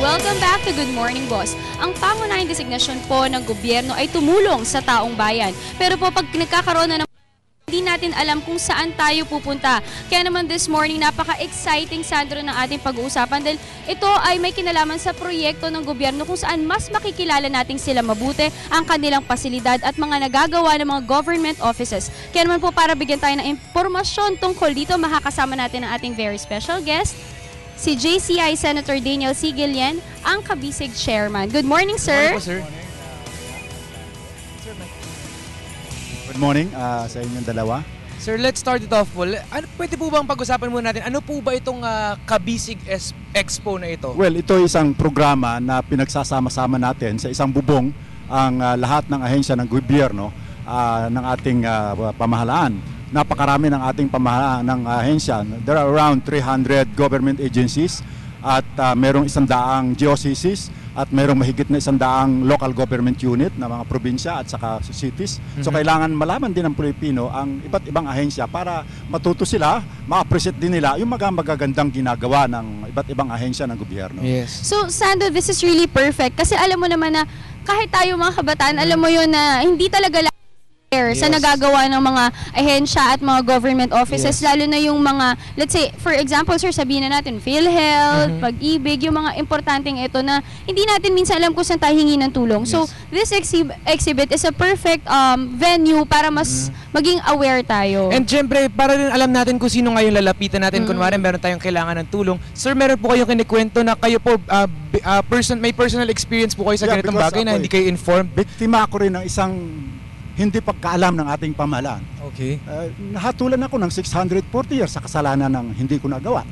Welcome back to Good Morning Boss. Ang pangunahing designasyon po ng gobyerno ay tumulong sa taong bayan. Pero po pag nagkakaroon na ng hindi natin alam kung saan tayo pupunta. Kaya naman this morning, napaka-exciting, Sandro, ng ating pag-uusapan dahil ito ay may kinalaman sa proyekto ng gobyerno kung saan mas makikilala natin sila mabuti ang kanilang pasilidad at mga nagagawa ng mga government offices. Kaya naman po para bigyan tayo ng impormasyon tungkol dito, makakasama natin ang ating very special guest, si JCI Senator Daniel Sigilian, ang Kabisig Chairman. Good morning, sir. Good morning po, sir. Good morning sa inyong dalawa. Sir, let's start it off po. Pwede po bang pag-usapan muna natin, ano po ba itong Kabisig Expo na ito? Well, ito ay isang programa na pinagsasama-sama natin sa isang bubong ang lahat ng ahensya ng gobyerno ng ating pamahalaan. Napakarami ng ating pamahalaan ng ahensya. There are around 300 government agencies at merong 100 dioceses at merong mahigit na 100 local government unit na mga probinsya at saka cities. So kailangan malaman din ng Pilipino ang iba't ibang ahensya para matuto sila, ma-appreciate din nila yung magagandang ginagawa ng iba't ibang ahensya ng gobyerno. Yes. So, Sandro, this is really perfect kasi alam mo naman na kahit tayo mga kabataan, alam mo yun na hindi talaga sa nagagawa ng mga ahensya at mga government offices, lalo na yung mga, let's say, for example, sir, sabihin na natin, PhilHealth, Pag-ibig, yung mga importanteng ito na hindi natin minsan alam kung saan tayo hingi ng tulong. So, this exhibit is a perfect venue para mas maging aware tayo. And syempre, para rin alam natin kung sino ngayon lalapitan natin, kunwari meron tayong kailangan ng tulong. Sir, meron po kayong kinikwento na kayo po, may personal experience po kayo sa ganitong bagay na hindi kayo informed? Biktima ako rin ng isang hindi pagkaalam ng ating pamahalaan. Okay. Nahatulan ako ng 640 years sa kasalanan ng hindi ko nagawa.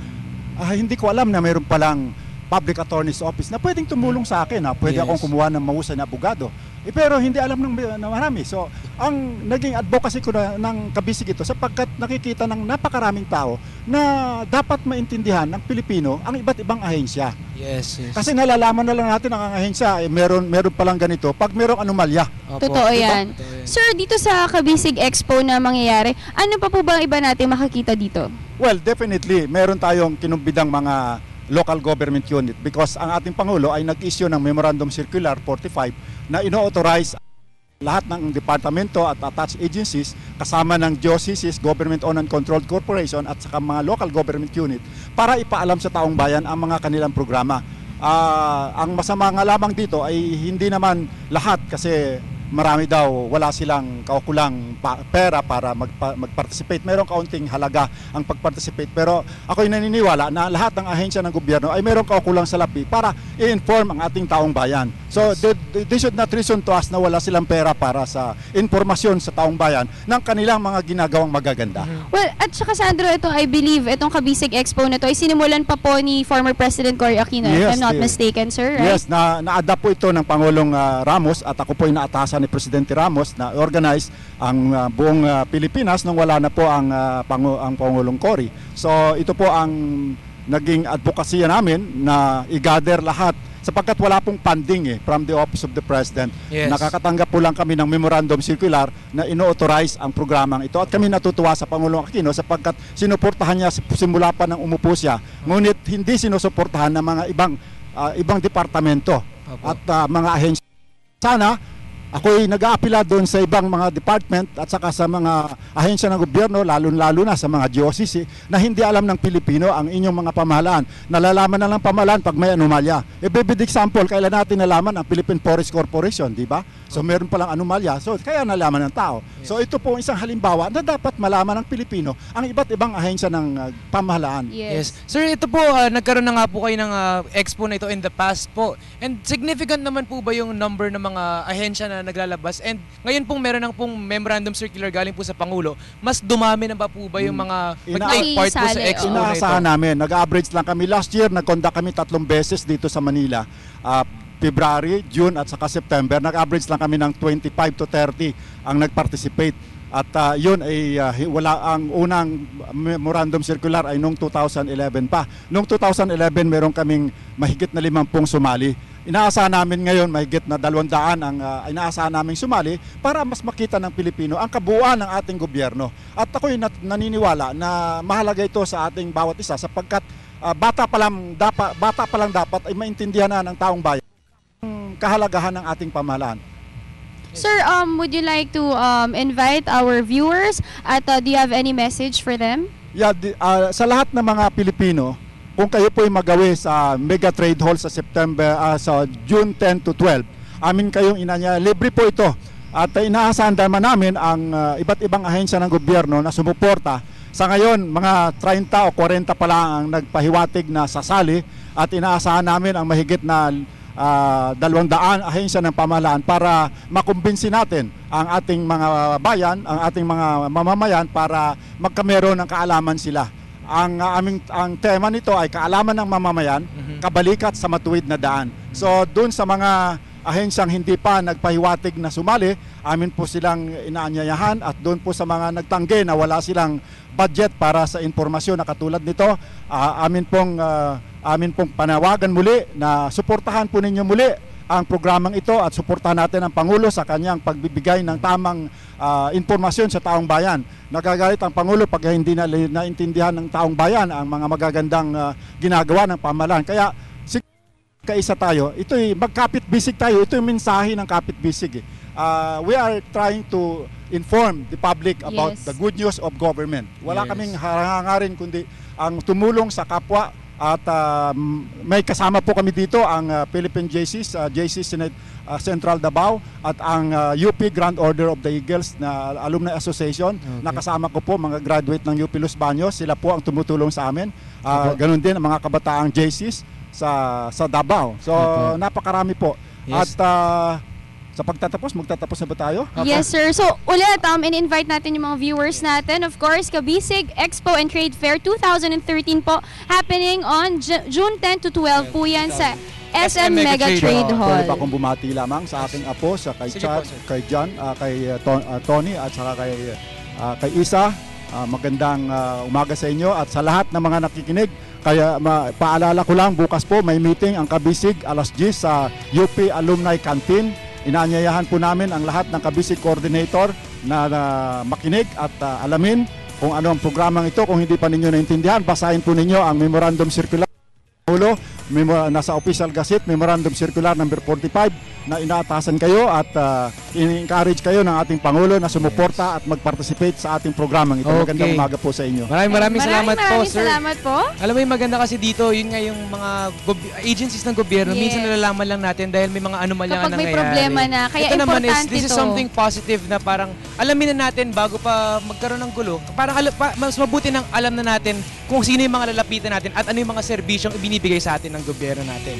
Hindi ko alam na mayroon palang public attorney's office na pwedeng tumulong sa akin. Pwede akong kumuha ng mahusay na abogado. Pero hindi alam ng marami. So, ang naging advocacy ko ng Kabisig ito sapagkat nakikita ng napakaraming tao na dapat maintindihan ng Pilipino ang iba't ibang ahensya. Yes. Kasi nalalaman na lang natin ang ahensya, meron palang ganito pag merong anomalya. Totoo yan. Sir, dito sa Kabisig Expo na mangyayari, ano pa po ba ang iba natin makikita dito? Well, definitely, meron tayong kinumbidang mga local government unit because ang ating Pangulo ay nag-issue ng Memorandum Circular 45 na ino-authorize lahat ng departamento at attached agencies kasama ng dioceses, government-owned and controlled corporation at saka mga local government unit para ipaalam sa taong bayan ang mga kanilang programa. Ang masama nga lamang dito ay hindi naman lahat kasi marami daw wala silang kaukulang pera para mag-participate. Merong kaunting halaga ang pag-participate. Pero ako'y naniniwala na lahat ng ahensya ng gobyerno ay merong kaukulang salapi para i-inform ang ating taong bayan. So they should not reason to us na wala silang pera para sa informasyon sa taong bayan ng kanilang mga ginagawang magaganda. Well, at saka Sandro, ito I believe, itong Kabisig Expo na ito ay sinimulan pa po ni former President Cory Aquino, if I'm not mistaken, sir, right? Yes, na-adapt po ito ng Pangulong Ramos at ako po ay naatasan ni Presidente Ramos na organize ang buong Pilipinas nung wala na po ang Pangulong Cory. So ito po ang naging advokasya namin na i-gather lahat sapagkat wala pong funding from the Office of the President. Yes. Nakakatanggap po lang kami ng Memorandum Circular na ino-authorize ang programang ito at kami natutuwa sa Pangulong Aquino sapagkat sinuportahan niya simula pa ng umupo siya, ngunit hindi sinusuportahan ng mga ibang departamento at mga ahensya. Sana ako'y nag-aapila doon sa ibang mga department at saka sa mga ahensya ng gobyerno, lalo na sa mga diocese na hindi alam ng Pilipino ang inyong mga pamahalaan. Nalalaman na lang pamahalaan pag may anomalya. Vivid example, kailan natin nalaman ang Philippine Forest Corporation, di ba? So meron palang anomalya, so kaya nalaman ng tao. So ito po isang halimbawa na dapat malaman ng Pilipino ang iba't ibang ahensya ng pamahalaan. Yes. Sir, ito po, nagkaroon na nga po kayo ng expo na ito in the past po. And significant naman po ba yung number ng mga ahensya na naglalabas? And ngayon pong meron ng pong memorandum circular galing po sa Pangulo, mas dumami na ba po ba yung mga mag-take part po sa expo na ito? Inaasahan namin, nag-average lang kami. Last year, nag-conduct kami 3 beses dito sa Manila. February, June at saka September, nag-average lang kami ng 25 to 30 ang nag-participate. At yun ay wala, ang unang memorandum circular ay noong 2011 pa. Noong 2011 meron kaming mahigit na 50 sumali. Inaasahan namin ngayon mahigit na 200 ang inaasahan naming sumali para mas makita ng Pilipino ang kabuuan ng ating gobyerno. At ako'y naniniwala na mahalaga ito sa ating bawat isa sapagkat bata pa lang dapat ay maintindihan na ng taong bayan ang kahalagahan ng ating pamahalaan. Sir, would you like to invite our viewers at do you have any message for them? Yeah, sa lahat ng mga Pilipino, kung kayo po ay magawi sa Mega Trade Hall sa sa June 10 to 12, amin kayong inanya, libre po ito. At inaasahan naman namin ang iba't ibang ahensya ng gobyerno na sumuporta. Sa ngayon, mga 30 o 40 pa lang ang nagpahiwatig na sasali at inaasahan namin ang mahigit na 200 ahensya ng pamahalaan para makumbinsi natin ang ating mga bayan, ang ating mga mamamayan para magkameron ng kaalaman sila. Ang tema nito ay kaalaman ng mamamayan, kabalikat sa matuwid na daan. So doon sa mga ahensyang hindi pa nagpahiwatig na sumali, amin po silang inaanyayahan at doon po sa mga nagtanggi na wala silang budget para sa informasyon na katulad nito, amin pong panawagan muli na suportahan po ninyo muli ang programang ito at suportahan natin ang Pangulo sa kanyang pagbibigay ng tamang informasyon sa taong bayan. Nagagalit ang Pangulo pag hindi na naintindihan ng taong bayan ang mga magagandang ginagawa ng pamahalaan. Kaya kaisa tayo, ito'y magkapit-bisig tayo, ito yung mensahe ng kapit-bisig. We are trying to inform the public about the good news of government. Wala kaming harangarin kundi ang tumulong sa kapwa at may kasama po kami dito ang Philippine JCs, JC Central Davao at ang UP Grand Order of the Eagles na Alumni Association. Nakasama ko po mga graduate ng UP Los Baños, sila po ang tumutulong sa amin. Ganun din ang mga kabataang JCs sa Davao. So napakarami po. At sa pagtatapos, magtatapos na ba tayo? Yes, sir. So, ulit, in-invite natin yung mga viewers natin. Of course, Kabisig Expo and Trade Fair 2013 po, happening on June 10 to 12 po yan sa SM Mega Trade Hall. Pwede pa akong bumati lamang sa aking apo, sa kay Sige Chad, po, sir. kay John, kay Tony at saka kay Isa. Magandang umaga sa inyo at sa lahat ng mga nakikinig. Kaya paalala ko lang, bukas po may meeting ang Kabisig alas 10 sa UP Alumni Canteen. Inaanyayahan po namin ang lahat ng Kabisig Coordinator na makinig at alamin kung ano ang programang ito. Kung hindi pa ninyo naintindihan, basahin po ninyo ang Memorandum Circular nasa Official Gazette, Memorandum Circular number 45 na inaatasan kayo at in-encourage kayo ng ating Pangulo na sumuporta at mag-participate sa ating programang ito. Magandang umaga po sa inyo. Maraming salamat po, sir. Salamat po. Alam mo yung maganda kasi dito, yun nga yung mga agencies ng gobyerno, minsan nalalaman lang natin dahil may mga anomalya Kapag nga may nangyayari. problema na, kaya ito naman importante this is to. something positive na parang alamin na natin bago pa magkaroon ng gulo. Parang mas mabuti nang alam na natin kung sino yung mga lalapitan natin at ano yung mga serbisyong ibinibigay sa atin ng gobyerno natin.